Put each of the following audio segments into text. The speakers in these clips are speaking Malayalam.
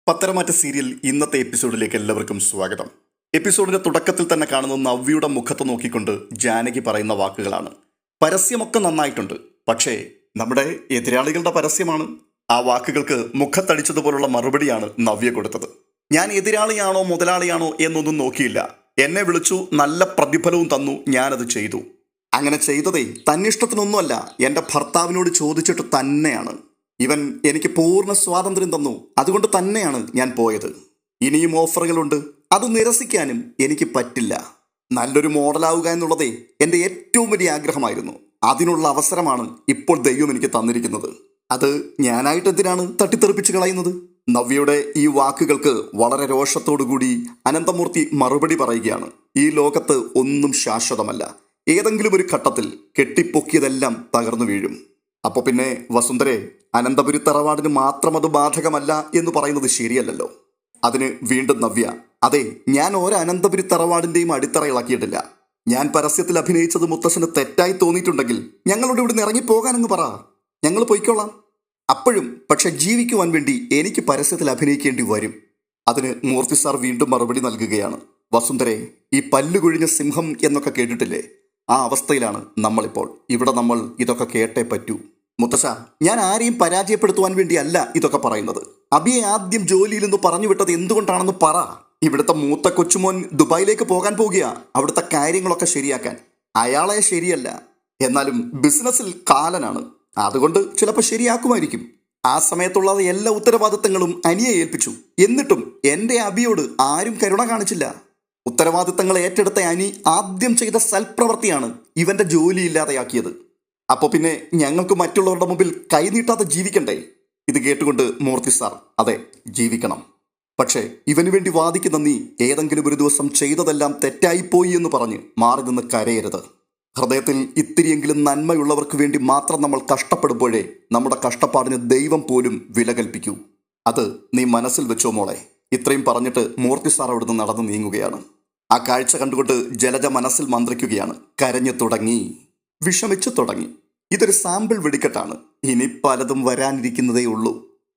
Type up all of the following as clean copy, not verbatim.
പത്തരമാറ്റ സീരിയൽ ഇന്നത്തെ എപ്പിസോഡിലേക്ക് എല്ലാവർക്കും സ്വാഗതം. എപ്പിസോഡിന്റെ തുടക്കത്തിൽ തന്നെ കാണുന്ന നവ്യയുടെ മുഖത്ത് നോക്കിക്കൊണ്ട് ജാനകി പറയുന്ന വാക്കുകളാണ്. പരസ്യമൊക്കെ നന്നായിട്ടുണ്ട്, പക്ഷേ നമ്മുടെ എതിരാളികളുടെ പരസ്യമാണ്. ആ വാക്കുകൾക്ക് മുഖത്തടിച്ചതുപോലുള്ള മറുപടിയാണ് നവ്യ കൊടുത്തത്. ഞാൻ എതിരാളിയാണോ മുതലാളിയാണോ എന്നൊന്നും നോക്കിയില്ല. എന്നെ വിളിച്ചു, നല്ല പ്രതിഫലവും തന്നു, ഞാനത് ചെയ്തു. അങ്ങനെ ചെയ്തതേ തന്നിഷ്ടത്തിനൊന്നുമല്ല, എൻ്റെ ഭർത്താവിനോട് ചോദിച്ചിട്ട് തന്നെയാണ്. ഇവൻ എനിക്ക് പൂർണ്ണ സ്വാതന്ത്ര്യം തന്നു, അതുകൊണ്ട് തന്നെയാണ് ഞാൻ പോയത്. ഇനിയും ഓഫറുകളുണ്ട്, അത് നിരസിക്കാനും എനിക്ക് പറ്റില്ല. നല്ലൊരു മോഡലാവുക എന്നുള്ളതേ എൻ്റെ ഏറ്റവും വലിയ ആഗ്രഹമായിരുന്നു. അതിനുള്ള അവസരമാണ് ഇപ്പോൾ ദൈവം എനിക്ക് തന്നിരിക്കുന്നത്. അത് ഞാനായിട്ട് എന്തിനാണ് തട്ടിത്തെറിപ്പിച്ച് കളയുന്നത്? നവ്യയുടെ ഈ വാക്കുകൾക്ക് വളരെ രോഷത്തോടുകൂടി അനന്തമൂർത്തി മറുപടി പറയുകയാണ്. ഈ ലോകത്ത് ഒന്നും ശാശ്വതമല്ല. ഏതെങ്കിലും ഒരു ഘട്ടത്തിൽ കെട്ടിപ്പൊക്കിയതെല്ലാം തകർന്നു വീഴും. അപ്പോൾ പിന്നെ വസുന്ധരെ, അനന്തപുരി തറവാടിന് മാത്രം അത് ബാധകമല്ല എന്ന് പറയുന്നത് ശരിയല്ലല്ലോ. അതിന് വീണ്ടും നവ്യ, അതെ, ഞാൻ ഒരു അനന്തപുരി തറവാടിൻ്റെയും അടിത്തറ ഇളക്കിയിട്ടില്ല. ഞാൻ പരസ്യത്തിൽ അഭിനയിച്ചത് മുത്തശ്ശന് തെറ്റായി തോന്നിയിട്ടുണ്ടെങ്കിൽ ഞങ്ങളോട് ഇവിടുന്ന് ഇറങ്ങിപ്പോകാനെന്ന് പറ, ഞങ്ങൾ പൊയ്ക്കൊള്ളാം. അപ്പോഴും പക്ഷെ ജീവിക്കുവാൻ വേണ്ടി എനിക്ക് പരസ്യത്തിൽ അഭിനയിക്കേണ്ടി വരും. അതിന് മൂർത്തി സാർ വീണ്ടും മറുപടി നൽകുകയാണ്. വസുന്ധരെ, ഈ പല്ലുകൊഴിഞ്ഞ സിംഹം എന്നൊക്കെ കേട്ടിട്ടില്ലേ? ആ അവസ്ഥയിലാണ് നമ്മളിപ്പോൾ. ഇവിടെ നമ്മൾ ഇതൊക്കെ കേട്ടേ പറ്റൂ. മുത്തശ്ശ, ഞാൻ ആരെയും പരാജയപ്പെടുത്തുവാൻ വേണ്ടിയല്ല ഇതൊക്കെ പറയുന്നത്. അബിയെ ആദ്യം ജോലിയിൽ നിന്ന് പറഞ്ഞു വിട്ടത് എന്തുകൊണ്ടാണെന്ന് പറ. ഇവിടുത്തെ മൂത്ത കൊച്ചുമോൻ ദുബായിലേക്ക് പോകാൻ പോകുക, അവിടുത്തെ കാര്യങ്ങളൊക്കെ ശരിയാക്കാൻ. അയാളെ ശരിയല്ല, എന്നാലും ബിസിനസ്സിൽ കാലനാണ്. അതുകൊണ്ട് ചിലപ്പോൾ ശരിയാക്കുമായിരിക്കും. ആ സമയത്തുള്ള എല്ലാ ഉത്തരവാദിത്തങ്ങളും അനിയെ ഏൽപ്പിച്ചു. എന്നിട്ടും എൻ്റെ അബിയോട് ആരും കരുണ കാണിച്ചില്ല. ഉത്തരവാദിത്തങ്ങൾ ഏറ്റെടുത്ത അനി ആദ്യം ചെയ്ത സൽപ്രവൃത്തിയാണ് ഇവന്റെ ജോലി ഇല്ലാതെയാക്കിയത്. അപ്പോൾ പിന്നെ ഞങ്ങൾക്ക് മറ്റുള്ളവരുടെ മുമ്പിൽ കൈനീട്ടാതെ ജീവിക്കണ്ടേ? ഇത് കേട്ടുകൊണ്ട് മൂർത്തി സാർ, അതെ, ജീവിക്കണം. പക്ഷേ ഇവന് വേണ്ടി വാദിക്കുന്ന നീ ഏതെങ്കിലും ഒരു ദിവസം ചെയ്തതെല്ലാം തെറ്റായിപ്പോയി എന്ന് പറഞ്ഞ് മാറി നിന്ന് കരയരുത്. ഹൃദയത്തിൽ ഇത്തിരിയെങ്കിലും നന്മയുള്ളവർക്ക് വേണ്ടി മാത്രം നമ്മൾ കഷ്ടപ്പെടുമ്പോഴേ നമ്മുടെ കഷ്ടപ്പാടിന് ദൈവം പോലും വില കൽപ്പിക്കൂ. അത് നീ മനസ്സിൽ വെച്ചോ മോളെ. ഇത്രയും പറഞ്ഞിട്ട് മൂർത്തി സാർ അവിടുന്ന് നടന്നു നീങ്ങുകയാണ്. ആ കാഴ്ച കണ്ടുകൊണ്ട് ജലജ മനസ്സിൽ മന്ത്രിക്കുകയാണ്. കരഞ്ഞു തുടങ്ങി, വിഷമിച്ചു തുടങ്ങി. ഇതൊരു സാമ്പിൾ വെടിക്കെട്ടാണ്, ഇനി പലതും വരാനിരിക്കുന്നതേ ഉള്ളൂ.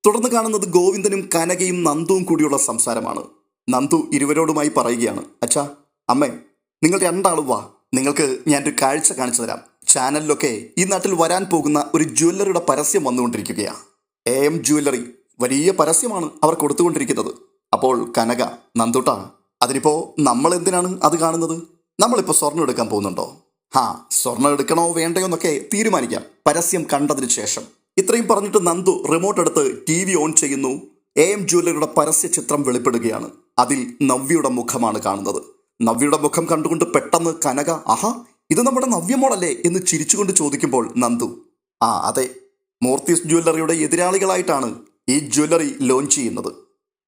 തുടർന്ന് കാണുന്നത് ഗോവിന്ദനും കനകയും നന്ദുവും കൂടിയുള്ള സംസാരമാണ്. നന്ദു ഇരുവരോടുമായി പറയുകയാണ്, അച്ഛാ, അമ്മേ, നിങ്ങൾ രണ്ടാളും വാ, നിങ്ങൾക്ക് ഞാനൊരു കാഴ്ച കാണിച്ചു തരാം. ചാനലിലൊക്കെ ഈ നാട്ടിൽ വരാൻ പോകുന്ന ഒരു ജ്വല്ലറിയുടെ പരസ്യം വന്നുകൊണ്ടിരിക്കുകയാണ്. AM ജ്വല്ലറി, വലിയ പരസ്യമാണ് അവർ കൊടുത്തുകൊണ്ടിരിക്കുന്നത്. അപ്പോൾ കനക, നന്ദുട്ടാ, അതിനിപ്പോ നമ്മൾ എന്തിനാണ് അത് കാണുന്നത്? നമ്മളിപ്പോൾ സ്വർണ്ണം എടുക്കാൻ പോകുന്നുണ്ടോ? സ്വർണ്ണം എടുക്കണോ വേണ്ടയോ എന്നൊക്കെ തീരുമാനിക്കാം പരസ്യം കണ്ടതിന് ശേഷം. ഇത്രയും പറഞ്ഞിട്ട് നന്ദു റിമോട്ട് എടുത്ത് TV ഓൺ ചെയ്യുന്നു. AM ജ്വല്ലറിയുടെ പരസ്യ ചിത്രം വെളിപ്പെടുകയാണ്. അതിൽ നവ്യയുടെ മുഖമാണ് കാണുന്നത്. നവ്യയുടെ മുഖം കണ്ടുകൊണ്ട് പെട്ടെന്ന് കനക, ഇത് നമ്മുടെ നവ്യമോളല്ലേ എന്ന് ചിരിച്ചുകൊണ്ട് ചോദിക്കുമ്പോൾ നന്ദു, അതെ, മൂർത്തീസ് ജ്വല്ലറിയുടെ എതിരാളികളായിട്ടാണ് ഈ ജ്വല്ലറി ലോഞ്ച് ചെയ്യുന്നത്.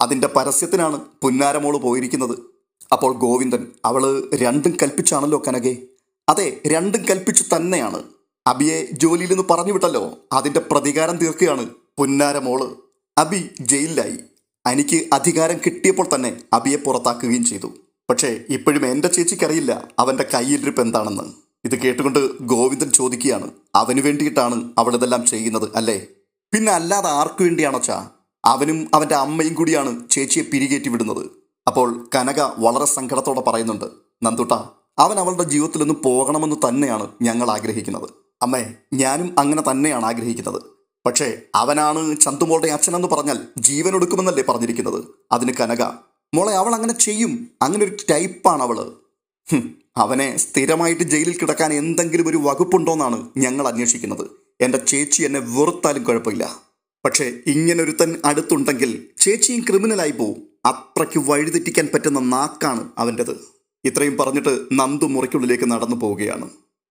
അതിൻ്റെ പരസ്യത്തിനാണ് പുന്നാരമോള് പോയിരിക്കുന്നത്. അപ്പോൾ ഗോവിന്ദൻ, അവള് രണ്ടും കൽപ്പിച്ചാണല്ലോ കനകെ? അതെ, രണ്ടും കൽപ്പിച്ചു തന്നെയാണ്. അബിയെ ജോലിയിൽ നിന്ന് പറഞ്ഞു വിട്ടല്ലോ, അതിൻ്റെ പ്രതികാരം തീർക്കുകയാണ് പുന്നാരമോള്. അബി ജയിലിലായി. എനിക്ക് അധികാരം കിട്ടിയപ്പോൾ തന്നെ അബിയെ പുറത്താക്കുകയും ചെയ്തു. പക്ഷേ ഇപ്പോഴും എൻ്റെ ചേച്ചിക്കറിയില്ല അവൻ്റെ കയ്യിലിരിപ്പ് എന്താണെന്ന്. ഇത് കേട്ടുകൊണ്ട് ഗോവിന്ദൻ ചോദിക്കുകയാണ്, അവന് വേണ്ടിയിട്ടാണ് അവളിതെല്ലാം ചെയ്യുന്നത് അല്ലേ? പിന്നെ അല്ലാതെ ആർക്കു വേണ്ടിയാണോ ചാ? അവനും അവൻ്റെ അമ്മയും കൂടിയാണ് ചേച്ചിയെ പിരികേറ്റി വിടുന്നത്. അപ്പോൾ കനക വളരെ സങ്കടത്തോടെ പറയുന്നുണ്ട്, നന്ദുട്ട, അവൻ അവളുടെ ജീവിതത്തിൽ നിന്ന് പോകണമെന്ന് തന്നെയാണ് ഞങ്ങൾ ആഗ്രഹിക്കുന്നത്. അമ്മേ, ഞാനും അങ്ങനെ തന്നെയാണ് ആഗ്രഹിക്കുന്നത്. പക്ഷേ അവനാണ് ചന്തുമോളുടെ അച്ഛനെന്ന് പറഞ്ഞാൽ ജീവൻ ഒടുക്കുമെന്നല്ലേ പറഞ്ഞിരിക്കുന്നത്. അതിന് കനക, മോളെ, അവൾ അങ്ങനെ ചെയ്യും, അങ്ങനെ ഒരു ടൈപ്പാണ് അവള്. അവനെ സ്ഥിരമായിട്ട് ജയിലിൽ കിടക്കാൻ എന്തെങ്കിലും ഒരു വകുപ്പുണ്ടോന്നാണ് ഞങ്ങൾ അന്വേഷിക്കുന്നത്. എൻ്റെ ചേച്ചി എന്നെ വെറുത്താലും കുഴപ്പമില്ല. പക്ഷേ ഇങ്ങനൊരുത്തൻ അടുത്തുണ്ടെങ്കിൽ ചേച്ചിയും ക്രിമിനലായി പോവും. അത്രയ്ക്ക് വഴിതെറ്റിക്കാൻ പറ്റുന്ന നാക്കാണ് അവൻ്റെത്. ഇത്രയും പറഞ്ഞിട്ട് നന്ദു മുറിക്കുള്ളിലേക്ക് നടന്നു പോവുകയാണ്.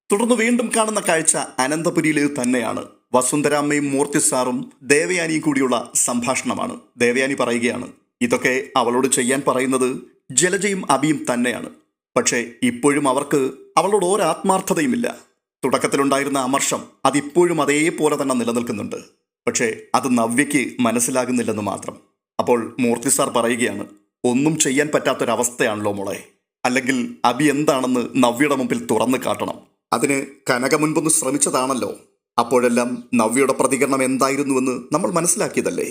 തുടർന്ന് വീണ്ടും കാണുന്ന കാഴ്ച അനന്തപുരിയിലെ തന്നെയാണ്. വസുന്ധരാമ്മയും മൂർത്തി സാറും ദേവയാനിയും കൂടിയുള്ള സംഭാഷണമാണ്. ദേവയാനി പറയുകയാണ്, ഇതൊക്കെ അവളോട് ചെയ്യാൻ പറയുന്നത് ജലജയും അബിയും തന്നെയാണ്. പക്ഷേ ഇപ്പോഴും അവർക്ക് അവളോട് ഒരാത്മാർത്ഥതയുമില്ല. തുടക്കത്തിലുണ്ടായിരുന്ന അമർഷം അതിപ്പോഴും അതേപോലെ തന്നെ നിലനിൽക്കുന്നുണ്ട്. പക്ഷേ അത് നവ്യയ്ക്ക് മനസ്സിലാകുന്നില്ലെന്ന് മാത്രം. അപ്പോൾ മൂർത്തി സാർ പറയുകയാണ്, ഒന്നും ചെയ്യാൻ പറ്റാത്തൊരവസ്ഥയാണല്ലോ മോളെ. അല്ലെങ്കിൽ അബി എന്താണെന്ന് നവ്യയുടെ മുമ്പിൽ തുറന്നു കാട്ടണം. അതിന് കനക മുൻപൊന്ന് ശ്രമിച്ചതാണല്ലോ. അപ്പോഴെല്ലാം നവ്യയുടെ പ്രതികരണം എന്തായിരുന്നുവെന്ന് നമ്മൾ മനസ്സിലാക്കിയതല്ലേ.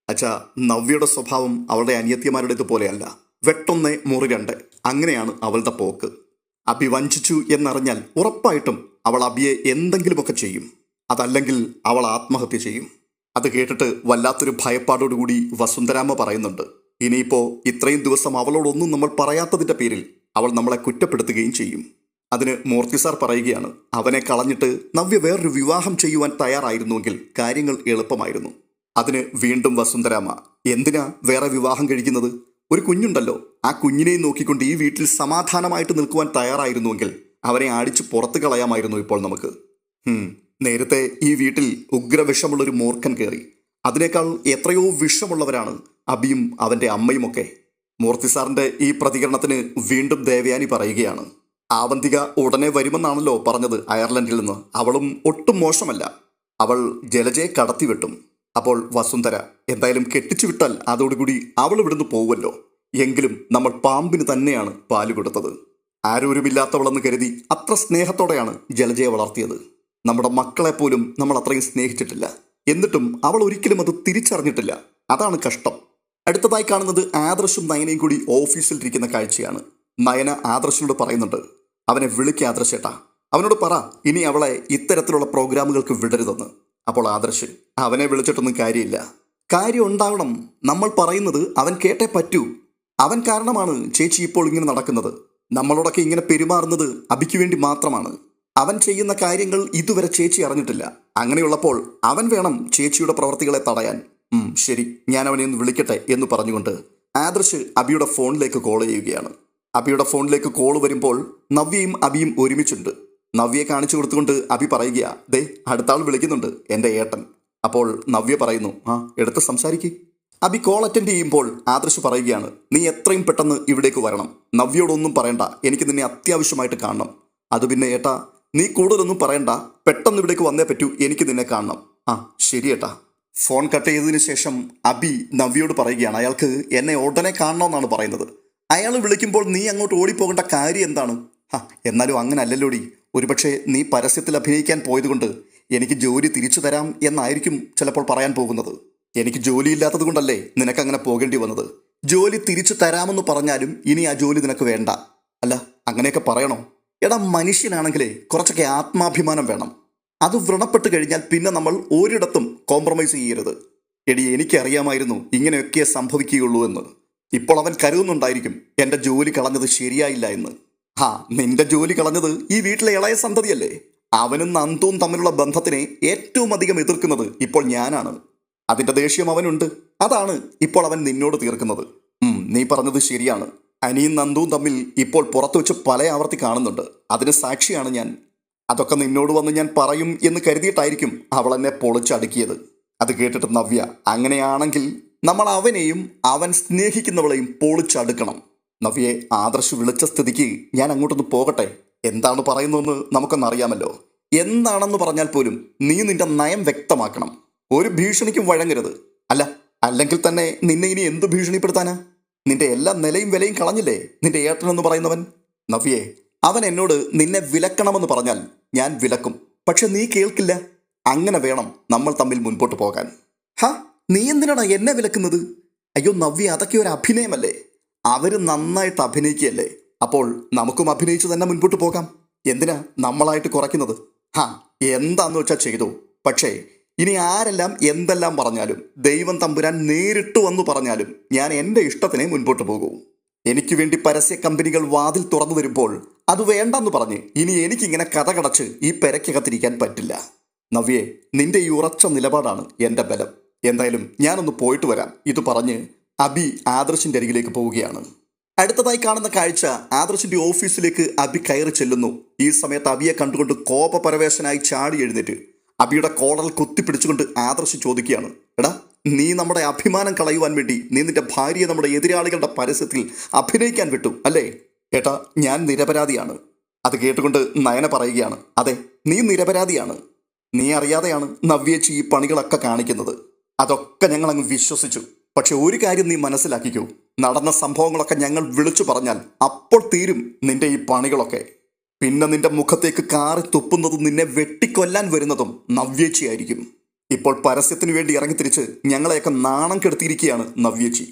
അച്ഛാ, നവ്യയുടെ സ്വഭാവം അവളുടെ അനിയത്തിമാരുടേത് പോലെയല്ല. വെട്ടൊന്നേ മുറി രണ്ട്, അങ്ങനെയാണ് അവളുടെ പോക്ക്. അബി വഞ്ചിച്ചു എന്നറിഞ്ഞാൽ ഉറപ്പായിട്ടും അവൾ അബിയെ എന്തെങ്കിലുമൊക്കെ ചെയ്യും. അതല്ലെങ്കിൽ അവൾ ആത്മഹത്യ ചെയ്യും. അത് കേട്ടിട്ട് വല്ലാത്തൊരു ഭയപ്പാടോടുകൂടി വസുന്ധരാമ്മ പറയുന്നുണ്ട്, ഇനിയിപ്പോൾ ഇത്രയും ദിവസം അവളോടൊന്നും നമ്മൾ പറയാത്തതിൻ്റെ പേരിൽ അവൾ നമ്മളെ കുറ്റപ്പെടുത്തുകയും ചെയ്യും. അതിന് മൂർത്തി സാർ പറയുകയാണ്, അവനെ കളഞ്ഞിട്ട് നവ്യ വേറൊരു വിവാഹം ചെയ്യുവാൻ തയ്യാറായിരുന്നുവെങ്കിൽ കാര്യങ്ങൾ എളുപ്പമായിരുന്നു. അതിന് വീണ്ടും വസുന്ധരാമ്മ, എന്തിനാ വേറെ വിവാഹം കഴിക്കുന്നത്? ഒരു കുഞ്ഞുണ്ടല്ലോ, ആ കുഞ്ഞിനെയും നോക്കിക്കൊണ്ട് ഈ വീട്ടിൽ സമാധാനമായിട്ട് നിൽക്കുവാൻ തയ്യാറായിരുന്നുവെങ്കിൽ അവനെ അടിച്ച് പുറത്തു കളയാമായിരുന്നു ഇപ്പോൾ നമുക്ക്. നേരത്തെ ഈ വീട്ടിൽ ഉഗ്രവിഷമുള്ളൊരു മൂർഖൻ കയറി. അതിനേക്കാൾ എത്രയോ വിഷമുള്ളവരാണ് അബിയും അവൻ്റെ അമ്മയുമൊക്കെ. മൂർത്തി സാറിൻ്റെ ഈ പ്രതികരണത്തിന് വീണ്ടും ദേവയാനി പറയുകയാണ്, ആവന്തിക ഉടനെ വരുമെന്നാണല്ലോ പറഞ്ഞത് അയർലൻഡിൽ നിന്ന്. അവളും ഒട്ടും മോശമല്ല. അവൾ ജലജയെ കടത്തിവിട്ടും. അപ്പോൾ വസുന്ധര, എന്തായാലും കെട്ടിച്ചു വിട്ടാൽ അതോടുകൂടി അവൾ ഇവിടുന്ന് പോവുമല്ലോ. എങ്കിലും നമ്മൾ പാമ്പിന് തന്നെയാണ് പാല് കൊടുത്തത്. ആരോരുമില്ലാത്തവളെന്ന് കരുതി അത്ര സ്നേഹത്തോടെയാണ് ജലജയെ വളർത്തിയത്. നമ്മുടെ മക്കളെപ്പോലും നമ്മൾ അത്രയും സ്നേഹിച്ചിട്ടില്ല. എന്നിട്ടും അവൾ ഒരിക്കലും അത് തിരിച്ചറിഞ്ഞിട്ടില്ല. അതാണ് കഷ്ടം. അടുത്തതായി കാണുന്നത് ആദർശും നയനയും കൂടി ഓഫീസിലിരിക്കുന്ന കാഴ്ചയാണ്. നയന ആദർശിനോട് പറയുന്നുണ്ട്, അവനെ വിളിക്കുക ആദർശേട്ടാ, അവനോട് പറ ഇനി അവളെ ഇത്തരത്തിലുള്ള പ്രോഗ്രാമുകൾക്ക് വിടരുതെന്ന്. അപ്പോൾ ആദർശ്, അവനെ വിളിച്ചിട്ടൊന്നും കാര്യമില്ല. കാര്യം ഉണ്ടാവണം. നമ്മൾ പറയുന്നത് അവൻ കേട്ടേ പറ്റൂ. അവൻ കാരണമാണ് ചേച്ചി ഇപ്പോൾ ഇങ്ങനെ നടക്കുന്നത്. നമ്മളോടൊക്കെ ഇങ്ങനെ പെരുമാറുന്നത് അബിക്ക് വേണ്ടി മാത്രമാണ്. അവൻ ചെയ്യുന്ന കാര്യങ്ങൾ ഇതുവരെ ചേച്ചി അറിഞ്ഞിട്ടില്ല. അങ്ങനെയുള്ളപ്പോൾ അവൻ വേണം ചേച്ചിയുടെ പ്രവർത്തികളെ തടയാൻ. ശരി, ഞാൻ അവനെ ഒന്ന് വിളിക്കട്ടെ എന്ന് പറഞ്ഞുകൊണ്ട് ആദർശ് അബിയുടെ ഫോണിലേക്ക് കോൾ ചെയ്യുകയാണ്. അബിയുടെ ഫോണിലേക്ക് കോൾ വരുമ്പോൾ നവ്യയും അബിയും ഒരുമിച്ചുണ്ട്. നവ്യയെ കാണിച്ചു കൊടുത്തുകൊണ്ട് അബി പറയുക, ദേ അടുത്ത ആൾ വിളിക്കുന്നുണ്ട്, എൻ്റെ ഏട്ടൻ. അപ്പോൾ നവ്യ പറയുന്നു, എടുത്ത് സംസാരിക്ക്. അബി കോൾ അറ്റൻഡ് ചെയ്യുമ്പോൾ ആദർശ് പറയുകയാണ്, നീ എത്രയും പെട്ടെന്ന് ഇവിടേക്ക് വരണം. നവ്യയോടൊന്നും പറയണ്ട, എനിക്ക് നിന്നെ അത്യാവശ്യമായിട്ട് കാണണം. അത് പിന്നെ ഏട്ടാ, നീ കൂടുതലൊന്നും പറയണ്ട, പെട്ടെന്ന് ഇവിടേക്ക് വന്നേ പറ്റൂ, എനിക്ക് നിന്നെ കാണണം. ശരി ഏട്ടാ. ഫോൺ കട്ട് ചെയ്തതിന് ശേഷം അബി നവ്യയോട് പറയുകയാണ്, അയാൾക്ക് എന്നെ ഉടനെ കാണണമെന്നാണ് പറയുന്നത്. അയാൾ വിളിക്കുമ്പോൾ നീ അങ്ങോട്ട് ഓടിപ്പോകേണ്ട കാര്യം എന്താണ്? എന്നാലും അങ്ങനെ അല്ലല്ലോടി. ഒരുപക്ഷെ നീ പരസ്യത്തിൽ അഭിനയിക്കാൻ പോയതുകൊണ്ട് എനിക്ക് ജോലി തിരിച്ചു തരാം എന്നായിരിക്കും ചിലപ്പോൾ പറയാൻ പോകുന്നത്. എനിക്ക് ജോലിയില്ലാത്തത് കൊണ്ടല്ലേ നിനക്കങ്ങനെ പോകേണ്ടി വന്നത്. ജോലി തിരിച്ചു തരാമെന്ന് പറഞ്ഞാലും ഇനി ആ ജോലി നിനക്ക് വേണ്ട. അല്ല, അങ്ങനെയൊക്കെ പറയണോ? എടാ, മനുഷ്യനാണെങ്കിലേ കുറച്ചൊക്കെ ആത്മാഭിമാനം വേണം. അത് വ്രണപ്പെട്ട് കഴിഞ്ഞാൽ പിന്നെ നമ്മൾ ഒരിടത്തും കോംപ്രമൈസ് ചെയ്യരുത്. എടി, എനിക്കറിയാമായിരുന്നു ഇങ്ങനെയൊക്കെ സംഭവിക്കുകയുള്ളൂ എന്ന്. ഇപ്പോൾ അവൻ കരുതുന്നുണ്ടായിരിക്കും എൻ്റെ ജോലി കളഞ്ഞത് ശരിയായില്ല എന്ന്. നിന്റെ ജോലി കളഞ്ഞത് ഈ വീട്ടിലെ ഇളയ സന്തതിയല്ലേ. അവനും നന്ദുവും തമ്മിലുള്ള ബന്ധത്തിനെ ഏറ്റവും അധികം എതിർക്കുന്നത് ഇപ്പോൾ ഞാനാണ്. അതിൻ്റെ ദേഷ്യം അവനുണ്ട്. അതാണ് ഇപ്പോൾ അവൻ നിന്നോട് തീർക്കുന്നത്. നീ പറഞ്ഞത് ശരിയാണ്. അനിയും നന്ദുവും തമ്മിൽ ഇപ്പോൾ പുറത്തു വെച്ച് പല ആവർത്തി കാണുന്നുണ്ട്. അതിന് സാക്ഷിയാണ് ഞാൻ. അതൊക്കെ നിന്നോട് വന്ന് ഞാൻ പറയും എന്ന് കരുതിയിട്ടായിരിക്കും അവൾ എന്നെ പൊളിച്ചടുക്കിയത്. അത് കേട്ടിട്ട് നവ്യ, അങ്ങനെയാണെങ്കിൽ നമ്മൾ അവനെയും അവൻ സ്നേഹിക്കുന്നവളെയും പൊളിച്ചടുക്കണം. നവ്യയെ ആദർശ് വിളിച്ച സ്ഥിതിക്ക് ഞാൻ അങ്ങോട്ടൊന്ന് പോകട്ടെ. എന്താണ് പറയുന്നതെന്ന് നമുക്കൊന്നറിയാമല്ലോ. എന്താണെന്ന് പറഞ്ഞാൽ പോലും നീ നിന്റെ നയം വ്യക്തമാക്കണം. ഒരു ഭീഷണിക്കും വഴങ്ങരുത്. അല്ലെങ്കിൽ തന്നെ നിന്നെ ഇനി എന്ത് ഭീഷണിപ്പെടുത്താനാ? നിന്റെ എല്ലാ നിലയും വിലയും കളഞ്ഞില്ലേ നിന്റെ ഏട്ടനെന്ന് പറയുന്നവൻ. നവ്യയെ, അവൻ എന്നോട് നിന്നെ വിലക്കണമെന്ന് പറഞ്ഞാൽ ഞാൻ വിലക്കും. പക്ഷെ നീ കേൾക്കില്ല. അങ്ങനെ വേണം നമ്മൾ തമ്മിൽ മുൻപോട്ട് പോകാൻ. നീ എന്തിനാണ് എന്നെ വിലക്കുന്നത്? അയ്യോ നവ്യ, അതൊക്കെ ഒരു അഭിനയമല്ലേ. അവര് നന്നായിട്ട് അഭിനയിക്കുകയല്ലേ. അപ്പോൾ നമുക്കും അഭിനയിച്ച് തന്നെ മുൻപോട്ട് പോകാം. എന്തിനാ നമ്മളായിട്ട് കുറയ്ക്കുന്നത്? എന്താന്ന് വെച്ചാൽ ചെയ്തു. പക്ഷേ ഇനി ആരെല്ലാം എന്തെല്ലാം പറഞ്ഞാലും, ദൈവം തമ്പുരാൻ നേരിട്ട് വന്നു പറഞ്ഞാലും ഞാൻ എൻ്റെ ഇഷ്ടത്തിനെ മുൻപോട്ട് പോകൂ. എനിക്ക് വേണ്ടി പരസ്യ കമ്പനികൾ വാതിൽ തുറന്നു വരുമ്പോൾ അത് വേണ്ടെന്ന് പറഞ്ഞ് ഇനി എനിക്കിങ്ങനെ കഥ കടച്ച് ഈ പെരയ്ക്കകത്തിരിക്കാൻ പറ്റില്ല. നവ്യേ, നിന്റെ ഈ ഉറച്ച നിലപാടാണ് എൻ്റെ ബലം. എന്തായാലും ഞാനൊന്ന് പോയിട്ട് വരാം. ഇത് പറഞ്ഞ് അബി ആദർശിൻ്റെ അരികിലേക്ക് പോവുകയാണ്. അടുത്തതായി കാണുന്ന കാഴ്ച, ആദർശിൻ്റെ ഓഫീസിലേക്ക് അബി കയറി ചെല്ലുന്നു. ഈ സമയത്ത് അബിയെ കണ്ടുകൊണ്ട് കോപപരവേശനായി ചാടി എഴുന്നേറ്റ് അബിയുടെ കോളർ കുത്തിപ്പിടിച്ചുകൊണ്ട് ആദർശ് ചോദിക്കുകയാണ്, എടാ, നീ നമ്മുടെ അഭിമാനം കളയുവാൻ വേണ്ടി നീ നിന്റെ ഭാര്യയെ നമ്മുടെ എതിരാളികളുടെ പരസ്യത്തിൽ അഭിനയിക്കാൻ വിട്ടു അല്ലേ? ഏട്ടാ, ഞാൻ നിരപരാധിയാണ്. അത് കേട്ടുകൊണ്ട് നയന പറയുകയാണ്, അതെ, നീ നിരപരാധിയാണ്. നീ അറിയാതെയാണ് നവ്യേച്ചി ഈ പണികളൊക്കെ കാണിക്കുന്നത്. അതൊക്കെ ഞങ്ങൾ അങ്ങ് വിശ്വസിച്ചു. പക്ഷെ ഒരു കാര്യം നീ മനസ്സിലാക്കിക്കൂ, നടന്ന സംഭവങ്ങളൊക്കെ ഞങ്ങൾ വിളിച്ചു പറഞ്ഞാൽ അപ്പോൾ തീരും നിന്റെ ഈ പണികളൊക്കെ. പിന്നെ നിന്റെ മുഖത്തേക്ക് കാറി തുപ്പുന്നതും നിന്നെ വെട്ടിക്കൊല്ലാൻ വരുന്നതും നവ്യേച്ചിയായിരിക്കും. ഇപ്പോൾ പരസ്യത്തിന് വേണ്ടി ഇറങ്ങിത്തിരിച്ച് ഞങ്ങളെയൊക്കെ നാണം കെടുത്തിയിരിക്കുകയാണ് നവ്യേച്ചി.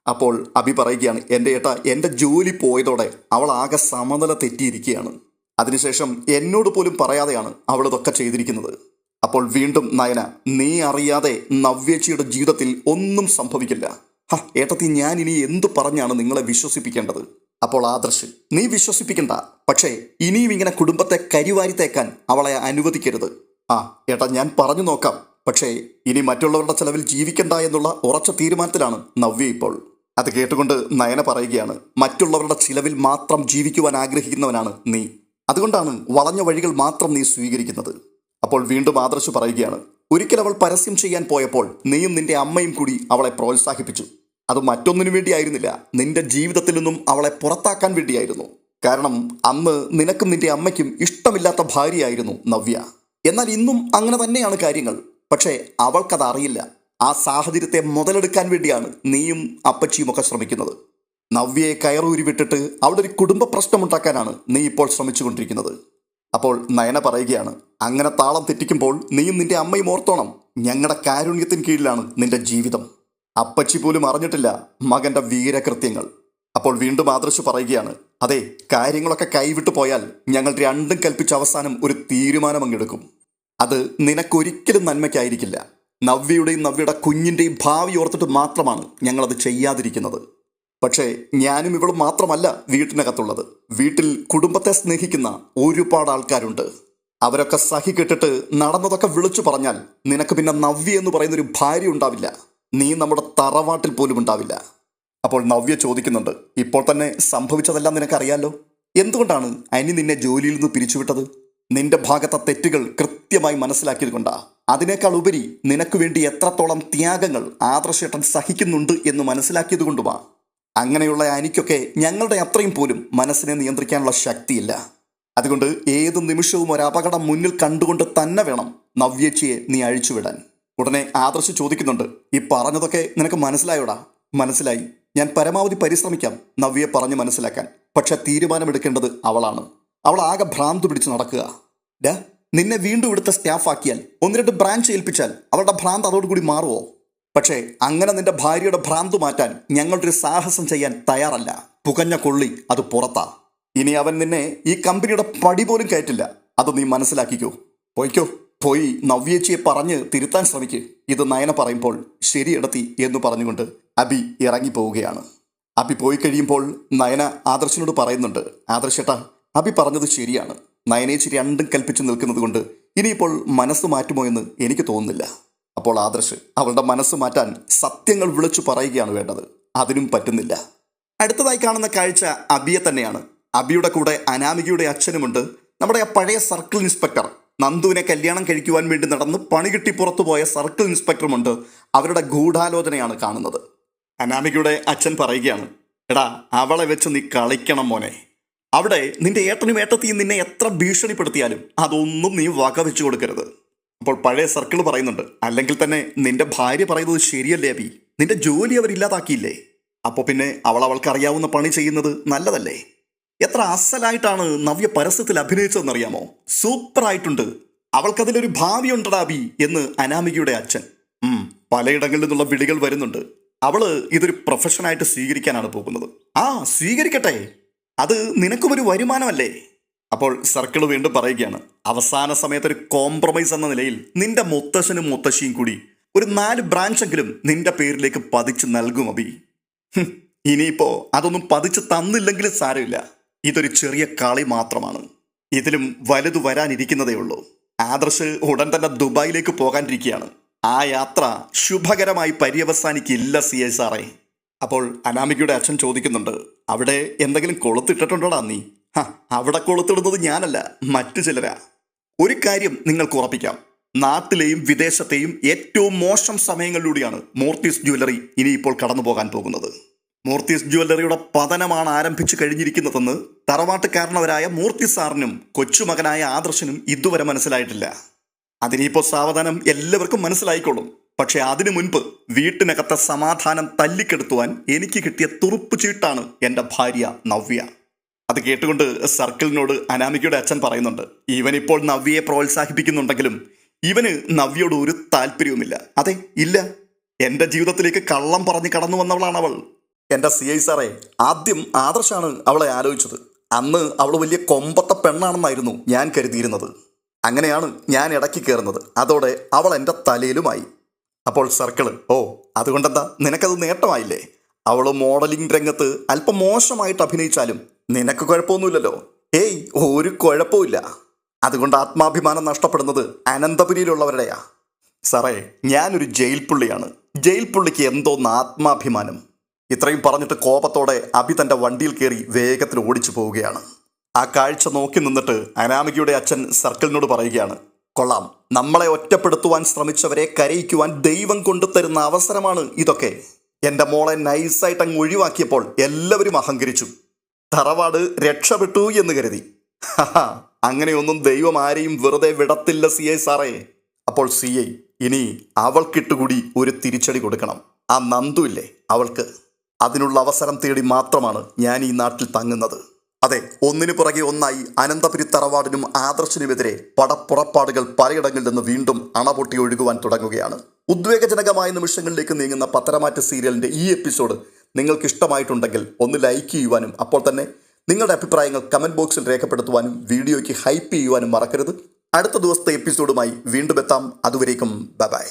അപ്പോൾ അഭി പറയുകയാണ്, എൻ്റെ ഏട്ടാ, എൻ്റെ ജോലി പോയതോടെ അവൾ ആകെ സമനില തെറ്റിയിരിക്കുകയാണ്. അതിനുശേഷം എന്നോട് പോലും പറയാതെയാണ് അവൾ ഇതൊക്കെ ചെയ്തിരിക്കുന്നത്. അപ്പോൾ വീണ്ടും നയന, നീ അറിയാതെ നവ്യേച്ചിയുടെ ജീവിതത്തിൽ ഒന്നും സംഭവിക്കില്ല. ഏട്ടത്തി, ഞാൻ ഇനി എന്തു പറഞ്ഞാണ് നിങ്ങളെ വിശ്വസിപ്പിക്കേണ്ടത്? അപ്പോൾ ആദർശ്, നീ വിശ്വസിപ്പിക്കണ്ട, പക്ഷേ ഇനിയും ഇങ്ങനെ കുടുംബത്തെ കരിവാരി തേക്കാൻ അവളെ അനുവദിക്കരുത്. ഏട്ടാ, ഞാൻ പറഞ്ഞു നോക്കാം, പക്ഷേ ഇനി മറ്റുള്ളവരുടെ ചെലവിൽ ജീവിക്കണ്ട എന്നുള്ള ഉറച്ച തീരുമാനത്തിലാണ് നവ്യ ഇപ്പോൾ. അത് കേട്ടുകൊണ്ട് നയന പറയുകയാണ്, മറ്റുള്ളവരുടെ ചിലവിൽ മാത്രം ജീവിക്കുവാൻ ആഗ്രഹിക്കുന്നവനാണ് നീ. അതുകൊണ്ടാണ് വളഞ്ഞ വഴികൾ മാത്രം നീ സ്വീകരിക്കുന്നത്. അപ്പോൾ വീണ്ടും ആദർശ് പറയുകയാണ്, ഒരിക്കൽ അവൾ പരസ്യം ചെയ്യാൻ പോയപ്പോൾ നീയും നിന്റെ അമ്മയും കൂടി അവളെ പ്രോത്സാഹിപ്പിച്ചു. അത് മറ്റൊന്നിനു വേണ്ടിയായിരുന്നില്ല, നിന്റെ ജീവിതത്തിൽ നിന്നും അവളെ പുറത്താക്കാൻ വേണ്ടിയായിരുന്നു. കാരണം അന്ന് നിനക്കും നിന്റെ അമ്മയ്ക്കും ഇഷ്ടമില്ലാത്ത ഭാര്യയായിരുന്നു നവ്യ. എന്നാൽ ഇന്നും അങ്ങനെ തന്നെയാണ് കാര്യങ്ങൾ. പക്ഷേ അവൾക്കത് അറിയില്ല. ആ സാഹചര്യത്തെ മുതലെടുക്കാൻ വേണ്ടിയാണ് നീയും അപ്പച്ചിയും ഒക്കെ ശ്രമിക്കുന്നത്. നവ്യയെ കയറൂരി വിട്ടിട്ട് അവിടെ ഒരു കുടുംബ പ്രശ്നമുണ്ടാക്കാനാണ് നീ ഇപ്പോൾ ശ്രമിച്ചുകൊണ്ടിരിക്കുന്നത്. അപ്പോൾ നയന പറയുകയാണ്, അങ്ങനെ താളം തെറ്റിക്കുമ്പോൾ നീയും നിന്റെ അമ്മയും ഓർത്തോണം, ഞങ്ങളുടെ കാരുണ്യത്തിന് കീഴിലാണ് നിന്റെ ജീവിതം. അപ്പച്ചി പോലും അറിഞ്ഞിട്ടില്ല മകന്റെ വീരകൃത്യങ്ങൾ. അപ്പോൾ വീണ്ടും ആദർശ് പറയുകയാണ്, അതെ, കാര്യങ്ങളൊക്കെ കൈവിട്ടു പോയാൽ ഞങ്ങൾ രണ്ടും കൽപ്പിച്ച അവസാനം ഒരു തീരുമാനം അങ്ങെടുക്കും. അത് നിനക്കൊരിക്കലും നന്മയ്ക്കായിരിക്കില്ല. നവ്യയുടെയും നവ്യയുടെ കുഞ്ഞിൻ്റെയും ഭാവി ഓർത്തിട്ട് മാത്രമാണ് ഞങ്ങളത് ചെയ്യാതിരിക്കുന്നത്. പക്ഷേ ഞാനും ഇവളും മാത്രമല്ല വീട്ടിനകത്തുള്ളത്. വീട്ടിൽ കുടുംബത്തെ സ്നേഹിക്കുന്ന ഒരുപാട് ആൾക്കാരുണ്ട്. അവരൊക്കെ സഹി കെട്ടിട്ട് നടന്നതൊക്കെ വിളിച്ചു പറഞ്ഞാൽ നിനക്ക് പിന്നെ നവ്യ എന്ന് പറയുന്നൊരു ഭാര്യ ഉണ്ടാവില്ല. നീ നമ്മുടെ തറവാട്ടിൽ പോലും ഉണ്ടാവില്ല. അപ്പോൾ നവ്യ ചോദിക്കുന്നുണ്ട്, ഇപ്പോൾ തന്നെ സംഭവിച്ചതെല്ലാം നിനക്കറിയാലോ. എന്തുകൊണ്ടാണ് അനി നിന്നെ ജോലിയിൽ നിന്ന് പിരിച്ചുവിട്ടത്? നിന്റെ ഭാഗത്തെ തെറ്റുകൾ കൃത്യമായി മനസ്സിലാക്കിയത് കൊണ്ടാ. അതിനേക്കാൾ ഉപരി നിനക്ക് വേണ്ടി എത്രത്തോളം ത്യാഗങ്ങൾ ആദർശേട്ടൻ സഹിക്കുന്നുണ്ട് എന്ന് മനസ്സിലാക്കിയത് കൊണ്ടുമാ. അങ്ങനെയുള്ള അനിക്കൊക്കെ ഞങ്ങളുടെ അത്രയും പോലും മനസ്സിനെ നിയന്ത്രിക്കാനുള്ള ശക്തിയില്ല. അതുകൊണ്ട് ഏത് നിമിഷവും ഒരു അപകടം മുന്നിൽ കണ്ടുകൊണ്ട് തന്നെ വേണം നവ്യേച്ചിയെ നീ അഴിച്ചുവിടാൻ. ഉടനെ ആദർശ് ചോദിക്കുന്നുണ്ട്, ഈ പറഞ്ഞതൊക്കെ നിനക്ക് മനസ്സിലായോടാ? മനസ്സിലായി. ഞാൻ പരമാവധി പരിശ്രമിക്കാം നവ്യയെ പറഞ്ഞു മനസ്സിലാക്കാൻ. പക്ഷെ തീരുമാനമെടുക്കേണ്ടത് അവളാണ്. അവൾ ആകെ ഭ്രാന്ത് പിടിച്ച് നടക്കുക. നിന്നെ വീണ്ടും ഇവിടുത്തെ സ്റ്റാഫാക്കിയാൽ, 1-2 ബ്രാഞ്ച് ഏൽപ്പിച്ചാൽ അവളുടെ ഭ്രാന്ത് അതോടുകൂടി മാറുമോ? പക്ഷേ അങ്ങനെ നിന്റെ ഭാര്യയുടെ ഭ്രാന്ത് മാറ്റാൻ ഞങ്ങളുടെ ഒരു സാഹസം ചെയ്യാൻ തയ്യാറല്ല. പുകഞ്ഞ കൊള്ളി അത് പുറത്താ. ഇനി അവൻ നിന്നെ ഈ കമ്പനിയുടെ പടി പോലും കയറ്റില്ല. അത് നീ മനസ്സിലാക്കിക്കോ. പോയിക്കോ, പോയി നവ്യേച്ചിയെ പറഞ്ഞ് തിരുത്താൻ ശ്രമിക്ക്. ഇത് നയന പറയുമ്പോൾ ശരിയെടത്തി എന്ന് പറഞ്ഞുകൊണ്ട് അഭി ഇറങ്ങിപ്പോവുകയാണ്. അഭി പോയി കഴിയുമ്പോൾ നയന ആദർശിനോട് പറയുന്നുണ്ട്, ആദർശേട്ടാ, അഭി പറഞ്ഞത് ശരിയാണ്. നയനേച്ചി രണ്ടും കൽപ്പിച്ചു നിൽക്കുന്നത് കൊണ്ട് ഇനിയിപ്പോൾ മനസ്സ് മാറ്റുമോ എന്ന് എനിക്ക് തോന്നുന്നില്ല. അപ്പോൾ ആദർശ് അവളുടെ മനസ്സ് മാറ്റാൻ സത്യങ്ങൾ വിളിച്ചു പറയുകയാണ് വേണ്ടത്. അതിനും പറ്റുന്നില്ല. അടുത്തതായി കാണുന്ന കാഴ്ച അബിയെ തന്നെയാണ്. അബിയുടെ കൂടെ അനാമികയുടെ അച്ഛനുമുണ്ട്. നമ്മുടെ ആ പഴയ സർക്കിൾ ഇൻസ്പെക്ടർ നന്ദുവിനെ കല്യാണം കഴിക്കുവാൻ വേണ്ടി നടന്ന് പണി കിട്ടി പുറത്തുപോയ സർക്കിൾ ഇൻസ്പെക്ടറുമുണ്ട്. അവരുടെ ഗൂഢാലോചനയാണ് കാണുന്നത്. അനാമികയുടെ അച്ഛൻ പറയുകയാണ്, എടാ, അവളെ വെച്ച് നീ കളിക്കണം മോനെ. അവിടെ നിന്റെ ഏട്ടനും ഏട്ടത്തിയും നിന്നെ എത്ര ഭീഷണിപ്പെടുത്തിയാലും അതൊന്നും നീ വക വെച്ചു കൊടുക്കരുത്. അപ്പോൾ പഴയ സർക്കിൾ പറയുന്നുണ്ട്, അല്ലെങ്കിൽ തന്നെ നിന്റെ ഭാര്യ പറയുന്നത് ശരിയല്ലേ അബി? നിന്റെ ജോലി അവരില്ലാതാക്കിയില്ലേ? അപ്പോൾ പിന്നെ അവൾക്ക് അറിയാവുന്ന പണി ചെയ്യുന്നത് നല്ലതല്ലേ? എത്ര അസലായിട്ടാണ് നവ്യ പരസ്യത്തിൽ അഭിനയിച്ചതെന്നറിയാമോ? സൂപ്പറായിട്ടുണ്ട്. അവൾക്കതിലൊരു ഭാവിയുണ്ടടാ അബി എന്ന് അനാമികയുടെ അച്ഛൻ. പലയിടങ്ങളിൽ നിന്നുള്ള വിളികൾ വരുന്നുണ്ട്. അവള് ഇതൊരു പ്രൊഫഷനായിട്ട് സ്വീകരിക്കാനാണ് പോകുന്നത്. സ്വീകരിക്കട്ടെ, അത് നിനക്കും ഒരു വരുമാനമല്ലേ? അപ്പോൾ സർക്കിൾ വീണ്ടും പറയുകയാണ്, അവസാന സമയത്തൊരു കോംപ്രമൈസ് എന്ന നിലയിൽ നിന്റെ മുത്തശ്ശനും മുത്തശ്ശിയും കൂടി ഒരു 4 ബ്രാഞ്ചെങ്കിലും നിന്റെ പേരിലേക്ക് പതിച്ച് നൽകും അബി. ഇനിയിപ്പോ അതൊന്നും പതിച്ച് തന്നില്ലെങ്കിലും സാരമില്ല. ഇതൊരു ചെറിയ കളി മാത്രമാണ്. ഇതിലും വലുത് വരാനിരിക്കുന്നതേ ഉള്ളൂ. ആദർശ് ഉടൻ തന്നെ ദുബായിലേക്ക് പോകാനിരിക്കുകയാണ്. ആ യാത്ര ശുഭകരമായി പര്യവസാനിക്കില്ല CI സാറേ. അപ്പോൾ അനാമികയുടെ അച്ഛൻ ചോദിക്കുന്നുണ്ട്, അവിടെ എന്തെങ്കിലും കൊളുത്തിട്ടിട്ടുണ്ടോടാ നീ? അവിടെ കൊളുത്തിടുന്നത് ഞാനല്ല, മറ്റു ചിലരാ. ഒരു കാര്യം നിങ്ങൾക്ക് ഉറപ്പിക്കാം, നാട്ടിലെയും വിദേശത്തെയും ഏറ്റവും മോശം സമയങ്ങളിലൂടെയാണ് മൂർത്തീസ് ജ്വല്ലറി ഇനിയിപ്പോൾ കടന്നു പോകാൻ പോകുന്നത്. മൂർത്തീസ് ജ്വല്ലറിയുടെ പതനമാണ് ആരംഭിച്ചു കഴിഞ്ഞിരിക്കുന്നതെന്ന് തറവാട്ടുകാരനവരായ മൂർത്തി സാറിനും കൊച്ചുമകനായ ആദർശനും ഇതുവരെ മനസ്സിലായിട്ടില്ല. അതിനിപ്പോൾ സാവധാനം എല്ലാവർക്കും മനസ്സിലായിക്കോളും. പക്ഷെ അതിനു മുൻപ് വീട്ടിനകത്തെ സമാധാനം തല്ലിക്കെടുത്തുവാൻ എനിക്ക് കിട്ടിയ തുറുപ്പ് ചീട്ടാണ് എൻ്റെ ഭാര്യ നവ്യ. അത് കേട്ടുകൊണ്ട് സർക്കിളിനോട് അനാമികയുടെ അച്ഛൻ പറയുന്നുണ്ട്, ഇവനിപ്പോൾ നവ്യയെ പ്രോത്സാഹിപ്പിക്കുന്നുണ്ടെങ്കിലും ഇവന് നവ്യോട് ഒരു താല്പര്യവുമില്ല. അതെ, ഇല്ല. എൻ്റെ ജീവിതത്തിലേക്ക് കള്ളം പറഞ്ഞ് കടന്നു വന്നവളാണ് അവൾ. എൻ്റെ CI സാറേ, ആദ്യം ആദർശാണ് അവളെ ആലോചിച്ചത്. അന്ന് അവൾ വലിയ കൊമ്പത്തെ പെണ്ണാണെന്നായിരുന്നു ഞാൻ കരുതിയിരുന്നത്. അങ്ങനെയാണ് ഞാൻ ഇടയ്ക്ക് കയറുന്നത്. അതോടെ അവൾ എൻ്റെ തലയിലുമായി. അപ്പോൾ സർക്കിള്, ഓ അതുകൊണ്ടെന്താ, നിനക്കത് നേട്ടമായില്ലേ? അവൾ മോഡലിംഗ് രംഗത്ത് അല്പം മോശമായിട്ട് അഭിനയിച്ചാലും നിനക്ക് കുഴപ്പമൊന്നുമില്ലല്ലോ. ഏയ്, ഒരു കുഴപ്പമില്ല. അതുകൊണ്ട് ആത്മാഭിമാനം നഷ്ടപ്പെടുന്നത് അനന്തപുരിയിലുള്ളവരുടെയാ. സാറേ, ഞാനൊരു ജയിൽ പുള്ളിയാണ്. ജയിൽ പുള്ളിക്ക് എന്തോന്ന് ആത്മാഭിമാനം. ഇത്രയും പറഞ്ഞിട്ട് കോപത്തോടെ അഭി തൻ്റെ വണ്ടിയിൽ കയറി വേഗത്തിൽ ഓടിച്ചു പോവുകയാണ്. ആ കാഴ്ച നോക്കി നിന്നിട്ട് അനാമികയുടെ അച്ഛൻ സർക്കിളിനോട് പറയുകയാണ്, കൊള്ളാം, നമ്മളെ ഒറ്റപ്പെടുത്തുവാൻ ശ്രമിച്ചവരെ കരയിക്കുവാൻ ദൈവം കൊണ്ടുതരുന്ന അവസരമാണ് ഇതൊക്കെ. എൻ്റെ മോളെ നൈസായിട്ട് അങ്ങ് ഒഴിവാക്കിയപ്പോൾ എല്ലാവരും അഹങ്കരിച്ചു. തറവാട് രക്ഷപ്പെട്ടു എന്ന് കരുതി. അങ്ങനെയൊന്നും ദൈവം ആരെയും വെറുതെ വിടത്തില്ല CI സാറേ. അപ്പോൾ CI, ഇനി അവൾക്കിട്ടുകൂടി ഒരു തിരിച്ചടി കൊടുക്കണം. ആ നന്ദു ഇല്ലേ, അവൾക്ക്. അതിനുള്ള അവസരം തേടി മാത്രമാണ് ഞാൻ ഈ നാട്ടിൽ തങ്ങുന്നത്. അതെ, ഒന്നിനു പുറകെ ഒന്നായി അനന്തപുരി തറവാടിനും ആദർശിനുമെതിരെ പടപ്പുറപ്പാടുകൾ പലയിടങ്ങളിൽ നിന്ന് വീണ്ടും അണപൊട്ടി ഒഴുകുവാൻ തുടങ്ങുകയാണ്. ഉദ്വേഗജനകമായ നിമിഷങ്ങളിലേക്ക് നീങ്ങുന്ന പത്തരമാറ്റ് സീരിയലിൻ്റെ ഈ എപ്പിസോഡ് നിങ്ങൾക്ക് ഇഷ്ടമായിട്ടുണ്ടെങ്കിൽ ഒന്ന് ലൈക്ക് ചെയ്യുവാനും അപ്പോൾ തന്നെ നിങ്ങളുടെ അഭിപ്രായങ്ങൾ കമൻറ്റ് ബോക്സിൽ രേഖപ്പെടുത്തുവാനും വീഡിയോയ്ക്ക് ഹൈപ്പ് ചെയ്യുവാനും മറക്കരുത്. അടുത്ത ദിവസത്തെ എപ്പിസോഡുമായി വീണ്ടും എത്താം. അതുവരേക്കും ബൈ.